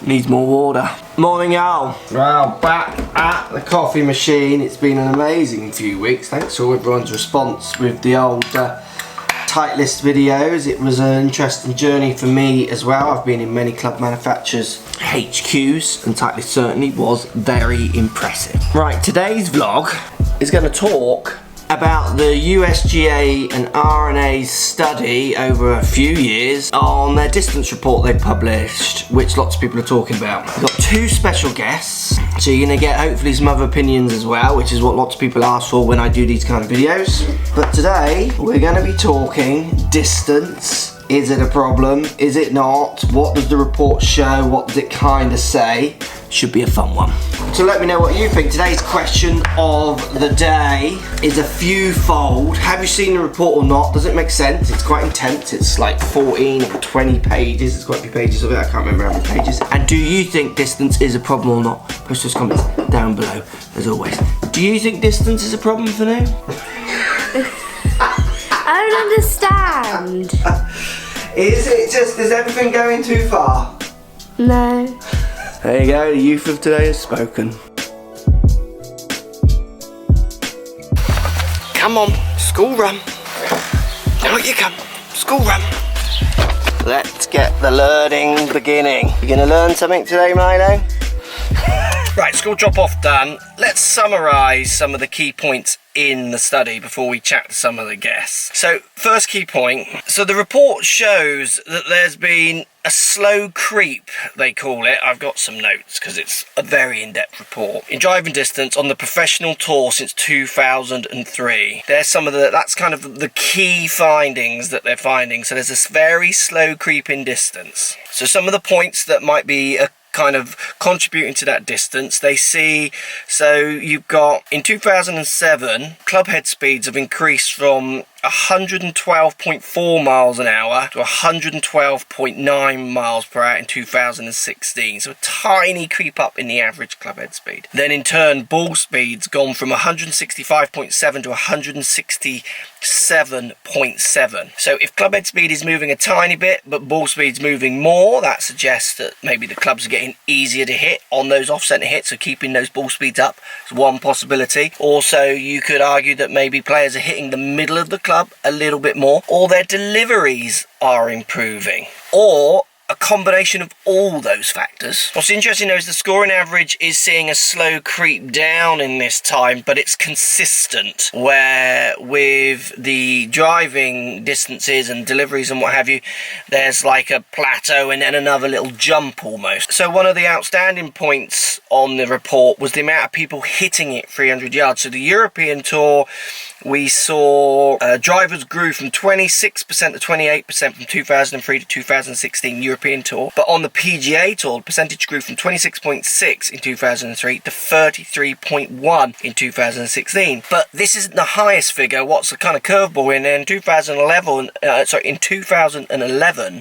Needs more water. Morning, y'all. Well, back at the coffee machine. It's been an amazing few weeks. Thanks for everyone's response with the old tight list videos. It was an interesting journey for me as well. I've been in many club manufacturers' HQs, and tight list certainly was very impressive. Right, today's vlog is going to talk about the USGA and RnA study over a few years on their distance report they published, which lots of people are talking about. We've got two special guests, so you're going to get hopefully some other opinions as well, which is what lots of people ask for when I do these kind of videos. But today we're going to be talking distance. Is it a problem? Is it not? What does the report show? What does it kind of say? Should be a fun one. So let me know what you think. Today's question of the day is a few-fold. Have you seen the report or not? Does it make sense? It's quite intense. It's like 14 or 20 pages. There's quite a few pages of it. I can't remember how many pages. And do you think distance is a problem or not? Post those comments down below, as always. Do you think distance is a problem for now? I don't understand. Is everything going too far? No. There you go, the youth of today has spoken. Come on, school run. Out you come, school run. Let's get the learning beginning. You gonna learn something today, Milo? Right, school drop-off done. Let's summarise some of the key points in the study before we chat to some of the guests. So, first key point. So the report shows that there's been a slow creep, they call it. I've got some notes because it's a very in-depth report. In driving distance on the professional tour since 2003. There's some of that's kind of the key findings that they're finding. So there's this very slow creep in distance. So some of the points that might be kind of contributing to that distance, they see, so you've got in 2007 club head speeds have increased from 112.4 miles an hour to 112.9 miles per hour in 2016, so a tiny creep up in the average club head speed. Then in turn ball speeds gone from 165.7 to 167.7. so if club head speed is moving a tiny bit but ball speed's moving more, that suggests that maybe the clubs are getting easier to hit on those off-centre hits, so keeping those ball speeds up is one possibility. Also, you could argue that maybe players are hitting the middle of the club a little bit more, or their deliveries are improving, or a combination of all those factors. What's interesting though is the scoring average is seeing a slow creep down in this time, but it's consistent, where with the driving distances and deliveries and what have you, there's like a plateau and then another little jump almost. So one of the outstanding points on the report was the amount of people hitting it 300 yards. So the European Tour, we saw drivers grew from 26% to 28% from 2003 to 2016 European Tour. But on the PGA Tour, the percentage grew from 26.6 in 2003 to 33.1 in 2016. But this isn't the highest figure. What's the kind of curveball in 2011,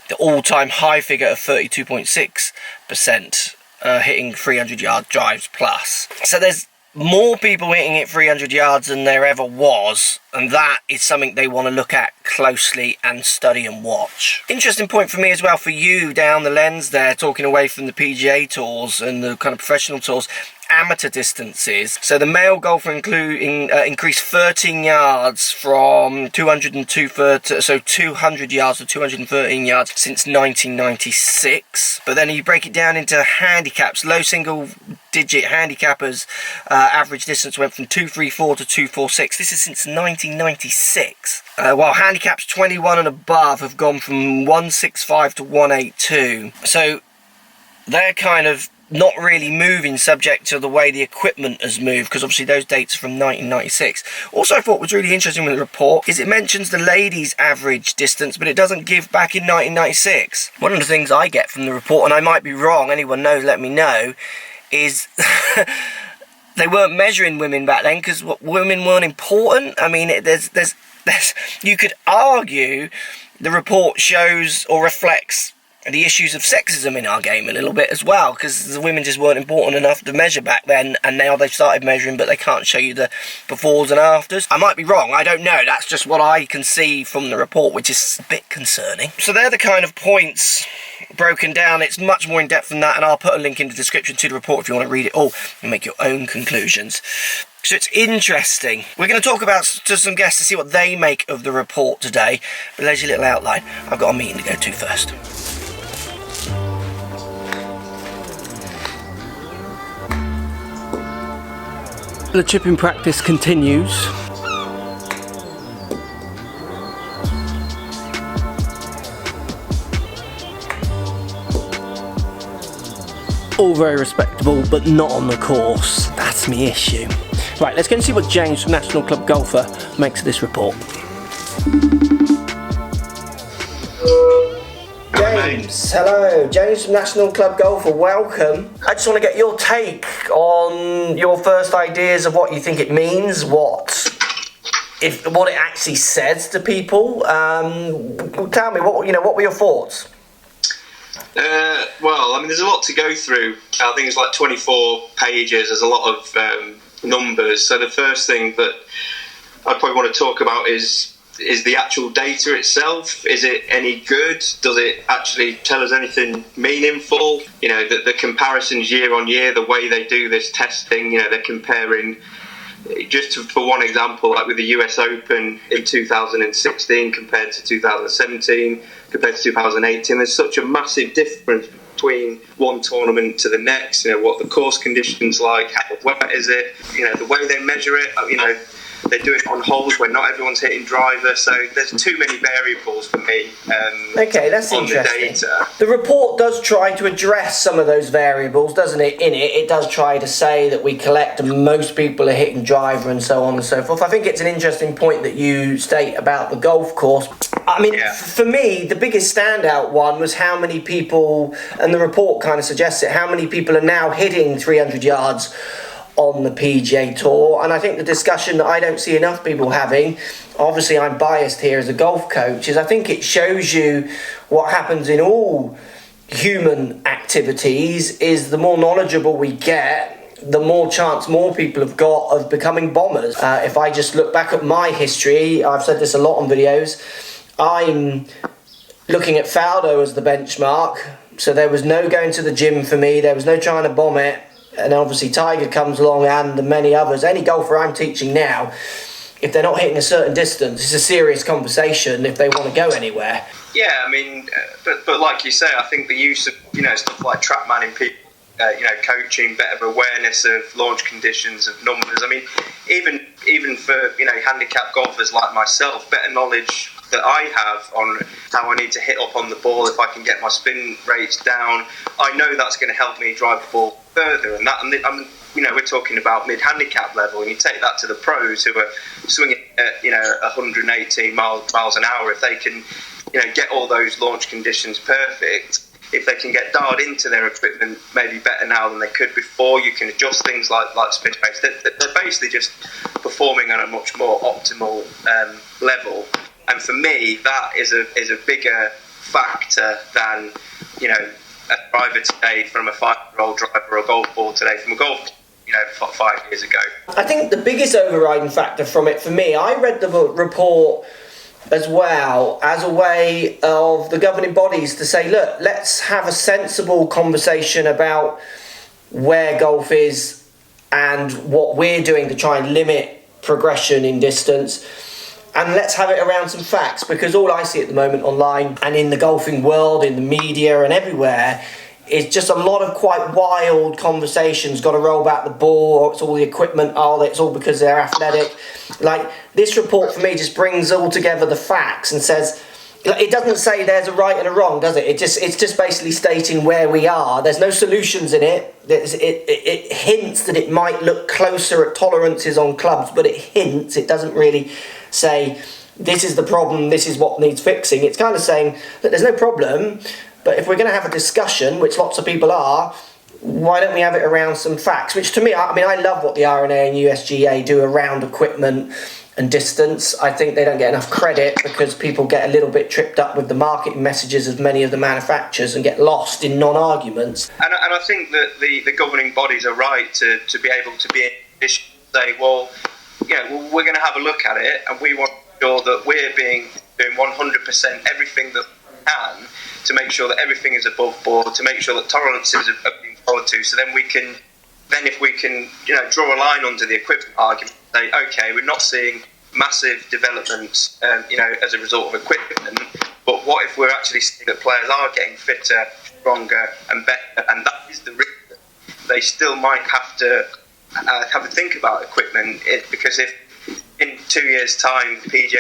the all-time high figure of 32.6% hitting 300-yard drives plus. So there's more people hitting it 300 yards than there ever was, and that is something they want to look at closely and study and watch. Interesting point for me as well, for you down the lens there, talking away from the PGA tours and the kind of professional tours, amateur distances. So the male golfer increased 13 yards from 200 yards to 213 yards since 1996. But then you break it down into handicaps. Low single digit handicappers average distance went from 234 to 246. This is since 1996. While handicaps 21 and above have gone from 165 to 182. So they're kind of not really moving subject to the way the equipment has moved, because obviously those dates are from 1996. Also, I thought was really interesting with the report is it mentions the ladies' average distance, but it doesn't give back in 1996. One of the things I get from the report, and I might be wrong, anyone knows, let me know, is they weren't measuring women back then because women weren't important. I mean, there's you could argue the report shows or reflects the issues of sexism in our game a little bit as well, because the women just weren't important enough to measure back then, and now they've started measuring, but they can't show you the befores and afters. I might be wrong, I don't know, that's just what I can see from the report, which is a bit concerning. So they're the kind of points broken down. It's much more in depth than that, and I'll put a link in the description to the report if you want to read it all and make your own conclusions. So it's interesting. We're going to talk about to some guests to see what they make of the report today. But there's your little outline. I've got a meeting to go to first. The chipping practice continues. All very respectable, but not on the course. That's my issue. Right, let's go and see what James from National Club Golfer makes of this report. James, hello. James from National Club Golfer, welcome. I just want to get your take on your first ideas of what you think it means, what it actually says to people. Tell me, what were your thoughts? Well, I mean, there's a lot to go through. I think it's like 24 pages. There's a lot of numbers. So the first thing that I'd probably want to talk about is the actual data itself. Is it any good? Does it actually tell us anything meaningful? The comparisons year on year, the way they do this testing, they're comparing, for one example, like with the US Open in 2016 compared to 2017, compared to 2018, there's such a massive difference between one tournament to the next. What the course conditions like, how wet is it, the way they measure it, they do it on holes where not everyone's hitting driver, so there's too many variables for me. Okay, that's on interesting. The data. The report does try to address some of those variables, doesn't it? It does try to say that we collect and most people are hitting driver and so on and so forth. I think it's an interesting point that you state about the golf course. I mean, For me, the biggest standout one was how many people, and the report kind of suggests it, how many people are now hitting 300 yards on the PGA Tour. And I think the discussion that I don't see enough people having, obviously I'm biased here as a golf coach, is I think it shows you what happens in all human activities is the more knowledgeable we get, the more chance more people have got of becoming bombers. If I just look back at my history, I've said this a lot on videos, I'm looking at Faldo as the benchmark, so there was no going to the gym for me, there was no trying to bomb it. And obviously Tiger comes along and the many others. Any golfer I'm teaching now, if they're not hitting a certain distance, it's a serious conversation if they want to go anywhere. Yeah, I mean, but like you say, I think the use of stuff like TrackMan in people, coaching, better awareness of launch conditions, of numbers. I mean, even for handicapped golfers like myself, better knowledge that I have on how I need to hit up on the ball, if I can get my spin rates down, I know that's going to help me drive the ball further. And we're talking about mid-handicap level, and you take that to the pros who are swinging at 118 miles an hour. If they can get all those launch conditions perfect, if they can get dialed into their equipment maybe better now than they could before, you can adjust things like spin rates. They're basically just performing on a much more optimal level. And for me, that is a bigger factor than a driver today from a 5-year-old driver, or a golf ball today from a golf 5 years ago. I think the biggest overriding factor from it for me, I read the report as well as a way of the governing bodies to say, look, let's have a sensible conversation about where golf is and what we're doing to try and limit progression in distance. And let's have it around some facts, because all I see at the moment online and in the golfing world, in the media and everywhere, is just a lot of quite wild conversations. Got to roll back the ball, or it's all the equipment, it's all because they're athletic. Like, this report for me just brings all together the facts and says, it doesn't say there's a right and a wrong, does it? It's just basically stating where we are. There's no solutions in it. It hints that it might look closer at tolerances on clubs, but it hints. It doesn't really say this is the problem, this is what needs fixing. It's kind of saying that there's no problem, but if we're going to have a discussion, which lots of people are, why don't we have it around some facts? Which to me, I love what the RnA and USGA do around equipment and distance. I think they don't get enough credit because people get a little bit tripped up with the marketing messages of many of the manufacturers and get lost in non-arguments. And I think that the governing bodies are right to be able to be in a position to say, we're going to have a look at it, and we want to ensure that we're doing 100% everything that we can to make sure that everything is above board, to make sure that tolerances are being followed to. So then if we can, draw a line under the equipment argument, say, okay, we're not seeing massive developments, as a result of equipment, but what if we're actually seeing that players are getting fitter, stronger, and better, and that is the reason they still might have to think about equipment, because if in 2 years' time PJ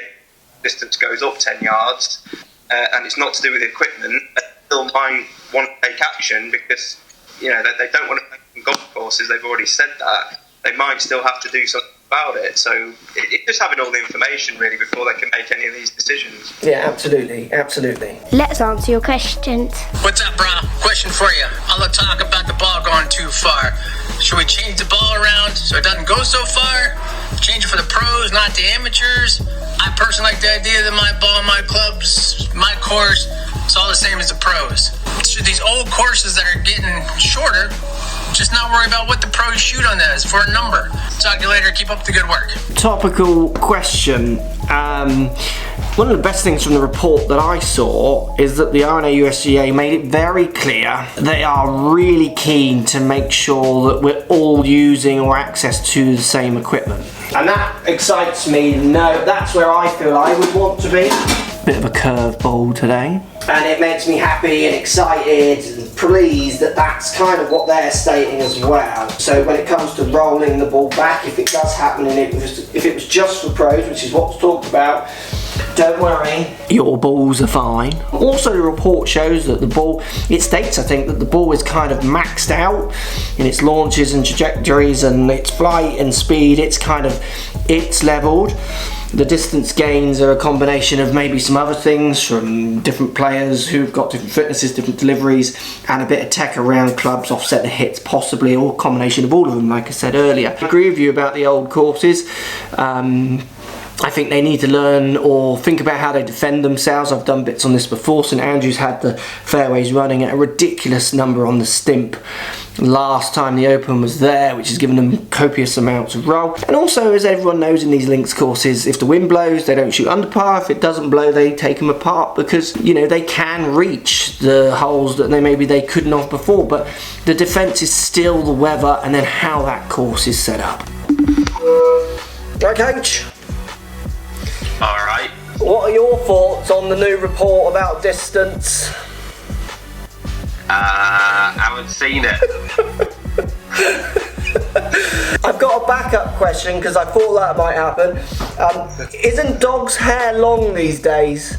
distance goes up 10 yards and it's not to do with equipment, they still might want to take action because they don't want to make golf courses. They've already said that they might still have to do something about it. So it's just having all the information really before they can make any of these decisions. Yeah, absolutely. Let's answer your questions. What's up, bro? Question for you. All the talk about the ball going too far. Should we change the ball around so it doesn't go so far? Change it for the pros, not the amateurs? I personally like the idea that my ball, my clubs, my course, it's all the same as the pros. Should these old courses that are getting shorter just not worry about what the pros shoot on that is for a number? Talk to you later. Keep up the good work. Topical question. One of the best things from the report that I saw is that the RnA USGA made it very clear they are really keen to make sure that we're all using or access to the same equipment. And that excites me. No, that's where I feel I would want to be. Bit of a curveball today. And it makes me happy and excited and pleased that that's kind of what they're stating as well. So when it comes to rolling the ball back, if it does happen and if it was just for pros, which is what's talked about, don't worry, your balls are fine. Also, the report shows that it states, I think, that the ball is kind of maxed out in its launches and trajectories and its flight and speed. It's leveled. The distance gains are a combination of maybe some other things from different players who've got different fitnesses, different deliveries, and a bit of tech around clubs offset the hits, possibly, or a combination of all of them, like I said earlier. I agree with you about the old courses. I think they need to learn or think about how they defend themselves. I've done bits on this before. St Andrews had the fairways running at a ridiculous number on the stimp last time the Open was there, which has given them copious amounts of roll. And also, as everyone knows in these links courses, if the wind blows, they don't shoot under par. If it doesn't blow, they take them apart because, they can reach the holes that they couldn't have before. But the defence is still the weather and then how that course is set up. Right, Coach? All right. What are your thoughts on the new report about distance? I haven't seen it. I've got a backup question because I thought that might happen. Isn't dogs' hair long these days?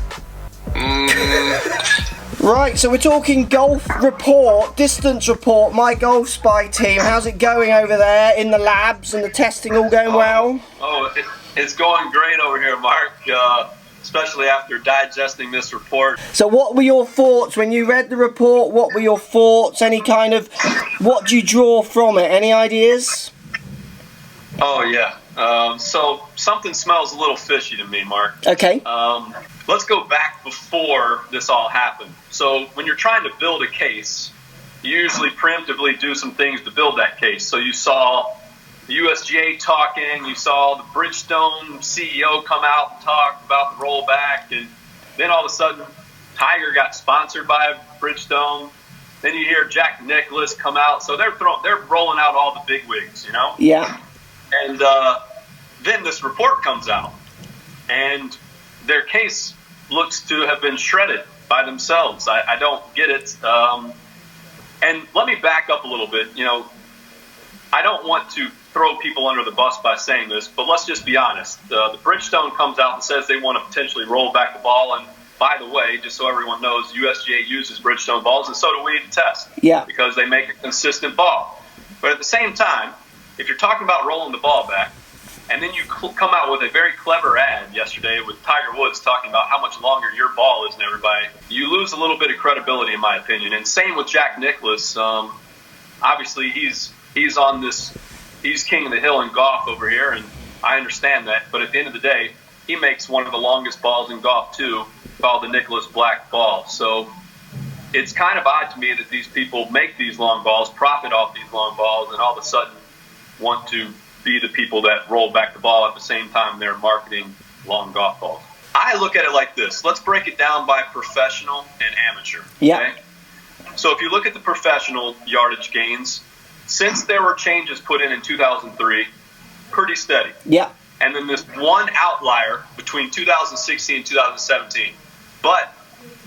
Right, so we're talking golf report, distance report, my Golf Spy team. How's it going over there in the labs and the testing all going well? It's going great over here, Mark, especially after digesting this report. So what were your thoughts when you read the report? What were your thoughts? What do you draw from it? Any ideas? Oh, yeah. So something smells a little fishy to me, Mark. Okay. Let's go back before this all happened. So when you're trying to build a case, you usually preemptively do some things to build that case. So you saw the USGA talking, you saw the Bridgestone CEO come out and talk about the rollback, and then all of a sudden Tiger got sponsored by Bridgestone. Then you hear Jack Nicklaus come out, so they're rolling out all the big wigs, Yeah. And then this report comes out, and their case looks to have been shredded by themselves. I don't get it. And let me back up a little bit. I don't want to throw people under the bus by saying this, but let's just be honest. The Bridgestone comes out and says they want to potentially roll back the ball. And by the way, just so everyone knows, USGA uses Bridgestone balls, and so do we to test. Yeah. Because they make a consistent ball. But at the same time, if you're talking about rolling the ball back, and then you come out with a very clever ad yesterday with Tiger Woods talking about how much longer your ball is than everybody, you lose a little bit of credibility, in my opinion. And same with Jack Nicklaus. Obviously, he's on this. He's king of the hill in golf over here, and I understand that. But at the end of the day, he makes one of the longest balls in golf, too, called the Nicklaus Black ball. So it's kind of odd to me that these people make these long balls, profit off these long balls, and all of a sudden want to be the people that roll back the ball at the same time they're marketing long golf balls. I look at it like this. Let's break it down by professional and amateur. Yeah. Okay? So if you look at the professional yardage gains, since there were changes put in 2003, pretty steady. Yeah. And then this one outlier between 2016 and 2017. But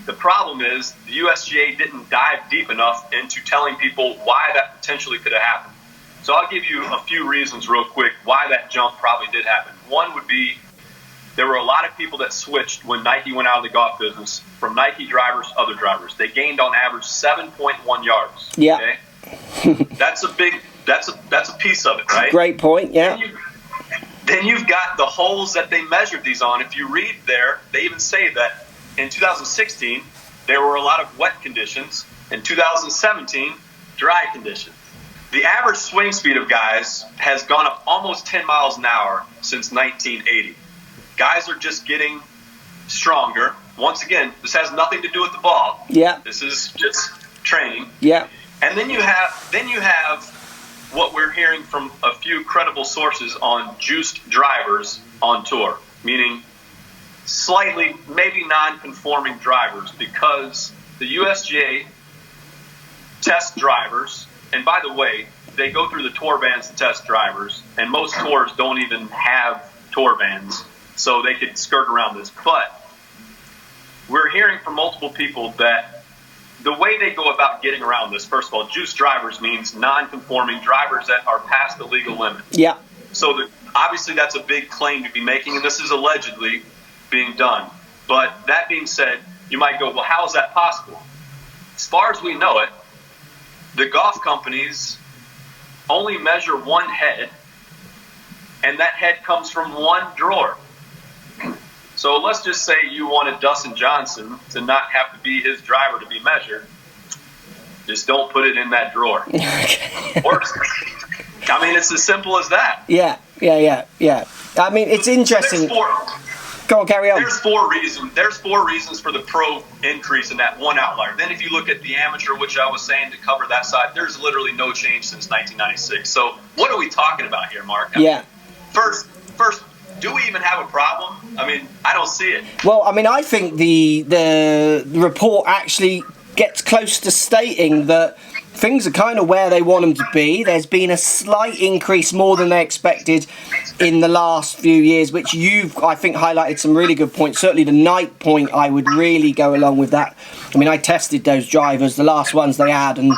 the problem is the USGA didn't dive deep enough into telling people why that potentially could have happened. So I'll give you a few reasons real quick why that jump probably did happen. One would be there were a lot of people that switched when Nike went out of the golf business from Nike drivers to other drivers. They gained on average 7.1 yards. Yeah. Okay? That's a piece of it, right? Great point, yeah. Then you've got the holes that they measured these on. If you read there, they even say that in 2016, there were a lot of wet conditions. In 2017, dry conditions. The average swing speed of guys has gone up almost 10 miles an hour since 1980. Guys are just getting stronger. Once again, this has nothing to do with the ball. Yeah. This is just training. Yeah. And then you have what we're hearing from a few credible sources on juiced drivers on tour, meaning slightly, maybe non-conforming drivers, because the USGA tests drivers, and by the way, they go through the tour vans to test drivers, and most tours don't even have tour vans, so they could skirt around this. But we're hearing from multiple people that the way they go about getting around this, first of all, juice drivers means non-conforming drivers that are past the legal limit. Yeah. So obviously that's a big claim to be making, and this is allegedly being done. But that being said, you might go, well, how is that possible? As far as we know it, the golf companies only measure one head, and that head comes from one drawer. So let's just say you wanted Dustin Johnson to not have to be his driver to be measured. Just don't put it in that drawer. Or, I mean, it's as simple as that. Yeah. I mean, it's interesting. Go on, carry on. There's four reasons for the pro increase in that one outlier. Then if you look at the amateur, which I was saying to cover that side, there's literally no change since 1996. So what are we talking about here, Mark? I mean, first, do we even have a problem? I mean, I don't see it. Well, I mean, I think the report actually gets close to stating that things are kind of where they want them to be. There's been a slight increase, more than they expected, in the last few years, which you've, I think, highlighted some really good points. Certainly the Nike point, I would really go along with that. I mean, I tested those drivers, the last ones they had, and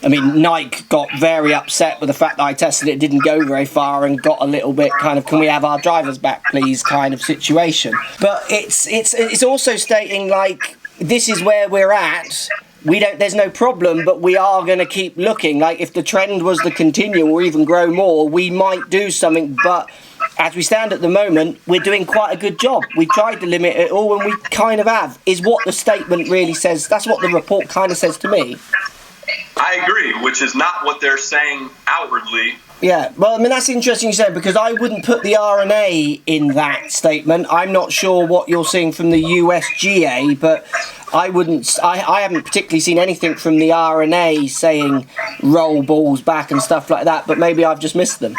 I mean, Nike got very upset with the fact that I tested it, didn't go very far, and got a little bit kind of, can we have our drivers back, please, kind of situation. But it's also stating, like, this is where we're at. There's no problem, but we are going to keep looking. Like, if the trend was to continue or even grow more, we might do something. But as we stand at the moment, we're doing quite a good job. We've tried to limit it all, and we kind of have, is what the statement really says. That's what the report kind of says to me. I agree, which is not what they're saying outwardly. Yeah, well, I mean, that's interesting you said, because I wouldn't put the RnA in that statement. I'm not sure what you're seeing from the USGA, but I haven't particularly seen anything from the RnA saying roll balls back and stuff like that, but maybe I've just missed them.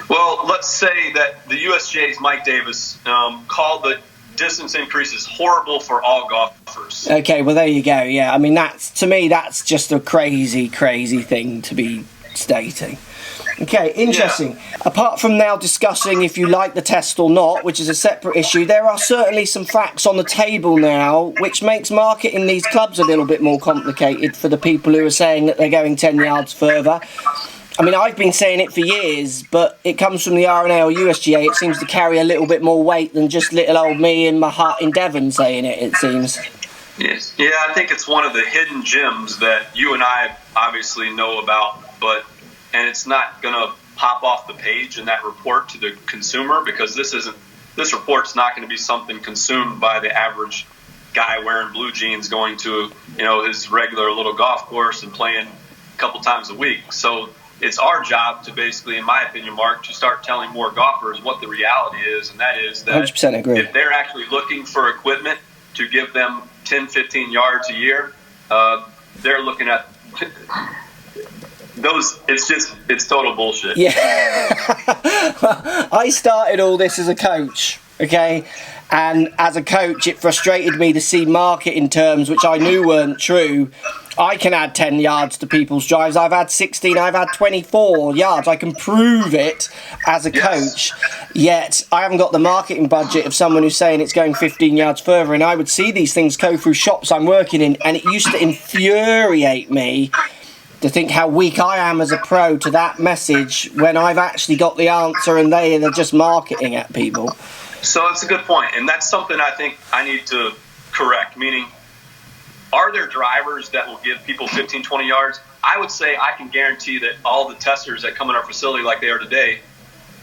Well, let's say that the USGA's Mike Davis called the distance increases horrible for all golfers. Okay, well, there you go. Yeah, I mean, to me, that's just a crazy, crazy thing to be stating. Okay, interesting. Yeah. Apart from now discussing if you like the test or not, which is a separate issue, there are certainly some facts on the table now which makes marketing these clubs a little bit more complicated for the people who are saying that they're going 10 yards further. I mean, I've been saying it for years, but it comes from the RnA or USGA. It seems to carry a little bit more weight than just little old me in my hut in Devon saying it seems. Yes. Yeah, I think it's one of the hidden gems that you and I obviously know about, and it's not going to pop off the page in that report to the consumer, because this report's not going to be something consumed by the average guy wearing blue jeans going to, his regular little golf course and playing a couple times a week. So it's our job to basically, in my opinion, Mark, to start telling more golfers what the reality is, and that is that 100% agree. If they're actually looking for equipment to give them 10, 15 yards a year, they're looking at those. It's total bullshit. Yeah. I started all this as a coach, okay? And as a coach, it frustrated me to see marketing terms which I knew weren't true. I can add 10 yards to people's drives. I've had 16, I've had 24 yards. I can prove it as a coach. Yet, I haven't got the marketing budget of someone who's saying it's going 15 yards further. And I would see these things go through shops I'm working in, and it used to infuriate me to think how weak I am as a pro to that message when I've actually got the answer and they're just marketing at people. So it's a good point, and that's something I think I need to correct, meaning, are there drivers that will give people 15, 20 yards? I would say I can guarantee that all the testers that come in our facility like they are today,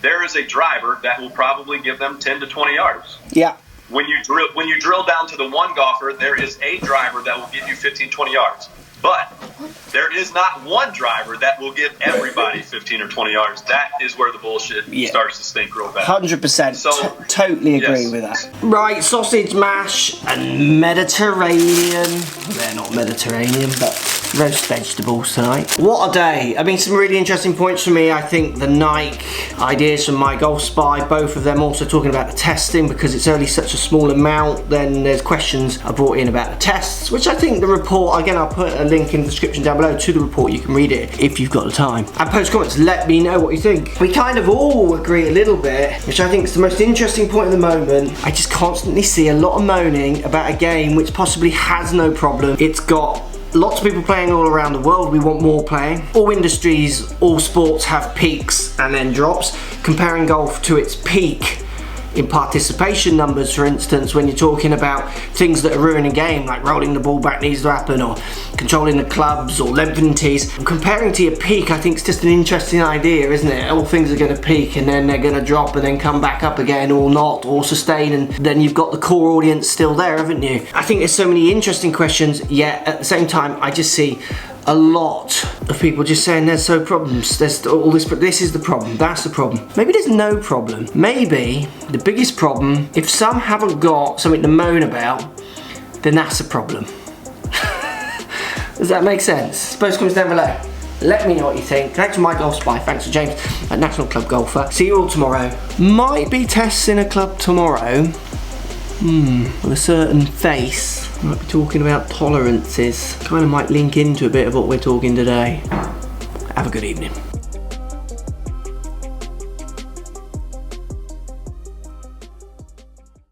there is a driver that will probably give them 10 to 20 yards. Yeah. When you drill down to the one golfer, there is a driver that will give you 15, 20 yards. But there is not one driver that will give everybody 15 or 20 yards. That is where the bullshit starts to stink real bad. 100%. So, totally agree with that. Right, sausage mash and Mediterranean. They're not Mediterranean, but roast vegetables tonight. What a day. I mean, some really interesting points for me. I think the Nike ideas from My Golf Spy, both of them also talking about the testing, because it's only such a small amount. Then there's questions I brought in about the tests, which I think the report, again, I'll put a link in the description down below to the report. You can read it if you've got the time. And post comments, let me know what you think. We kind of all agree a little bit, which I think is the most interesting point at the moment. I just constantly see a lot of moaning about a game which possibly has no problem. It's got lots of people playing all around the world. We want more playing. All industries, all sports have peaks and then drops. Comparing golf to its peak in participation numbers, for instance, when you're talking about things that are ruining a game, like rolling the ball back needs to happen, or controlling the clubs, or lengthening tees. Comparing to your peak, I think it's just an interesting idea, isn't it? All things are going to peak and then they're going to drop and then come back up again, or not, or sustain, and then you've got the core audience still there, haven't you? I think there's so many interesting questions, yet at the same time, I just see a lot of people just saying there's so problems, there's all this, but this is the problem, that's the problem. Maybe there's no problem. Maybe the biggest problem, if some haven't got something to moan about, then that's a problem. Does that make sense? Post comments down below. Let me know what you think. Thanks to My Golf Spy, thanks to James at National Club Golfer. See you all tomorrow. Might be tests in a club tomorrow. With a certain face. Might be talking about tolerances. Kind of might link into a bit of what we're talking today. Have a good evening.